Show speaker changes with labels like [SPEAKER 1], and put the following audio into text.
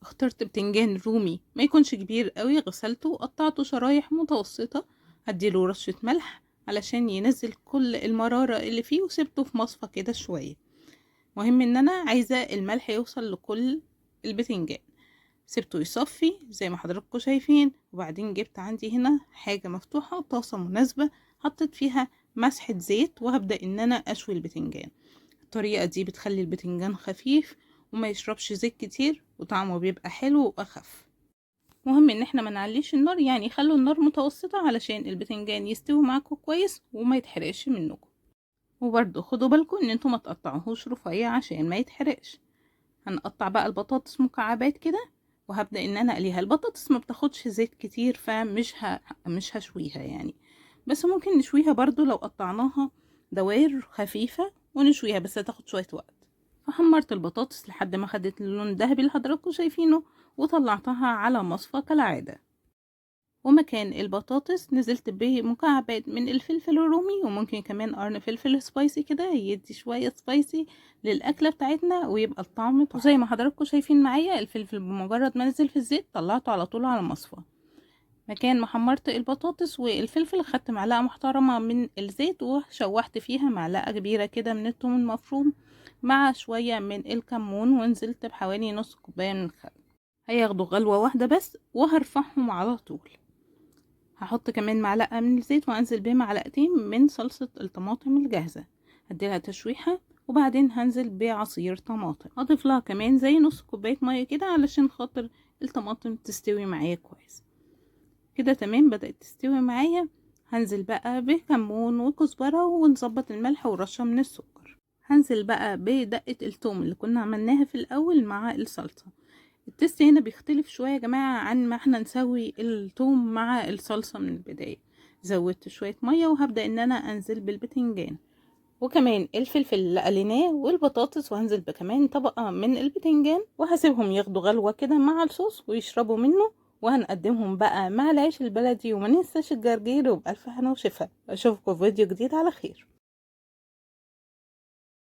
[SPEAKER 1] اخترت بتنجان رومي ما يكونش كبير قوي، غسلته وقطعته شرايح متوسطة. هديله رشة ملح علشان ينزل كل المرارة اللي فيه، وسبته في مصفى كده شوية. مهم ان انا عايزة الملح يوصل لكل البتنجان. سبته يصفي زي ما حضراتكم شايفين، وبعدين جبت عندي هنا حاجة مفتوحة، طاسة مناسبة، حطيت فيها مسحة زيت وهبدأ ان انا اشوي البتنجان. الطريقة دي بتخلي البتنجان خفيف وما يشربش زيت كتير، وطعمه بيبقى حلو واخف. مهم ان احنا ما نعليش النار، يعني خلوا النار متوسطة علشان البتنجان يستوي معاكم كويس وما يتحرقش منكم. وبرضو خدوا بالكم ان انتوا ما تقطعوهوش رفيع عشان ما يتحرقش. هنقطع بقى البطاطس مكعبات كده، وهبدأ ان انا اقليها. البطاطس ما بتاخدش زيت كتير، مش هشويها يعني، بس ممكن نشويها برضو لو قطعناها دوائر خفيفة ونشويها، بس هتاخد شوية وقت. فحمرت البطاطس لحد ما خدت اللون الذهبي اللي حضراتكم شايفينه، وطلعتها على مصفى كالعادة. ومكان البطاطس نزلت بمكعبات من الفلفل الرومي، وممكن كمان قرن فلفل سبايسي كده يدي شوية سبايسي للأكلة بتاعتنا ويبقى الطعم تحفة. وزي ما حضراتكم شايفين معايا الفلفل بمجرد ما نزل في الزيت طلعته على طول على المصفى. مكان ما حمرت البطاطس والفلفل خدت معلقة محترمة من الزيت وشوحت فيها معلقة كبيرة كده من الثوم المفروم مع شوية من الكمون، ونزلت بحوالي نص كوباية من الخل. هياخدوا غلوة واحدة بس وهرفعهم على طول. هحط كمان معلقة من الزيت وانزل بمعلقتين من صلصة الطماطم الجاهزة، هديلها تشويحة، وبعدين هنزل بعصير طماطم. هضيف لها كمان زي نص كوباية مية كده علشان خاطر الطماطم تستوي معايا كويس. كده تمام، بدأت تستوي معايا. هنزل بقى بكمون وكزبرة ونظبط الملح ورشة من السكر. هنزل بقى بدقة الثوم اللي كنا عملناها في الأول مع الصلصة. التست هنا بيختلف شوية يا جماعة عن ما احنا نسوي الثوم مع الصلصة من البداية. زودت شوية مية وهبدأ ان انا انزل بالبتنجان وكمان الفلفل اللي قليناه والبطاطس، وهنزل بكمان طبقة من البتنجان، وهسيبهم ياخدوا غلوة كده مع الصوص ويشربوا منه. وهنقدمهم بقى مع العيش البلدي، وما ننساش الجرجير، وبألف هنا وشفا. اشوفكم في فيديو جديد على خير.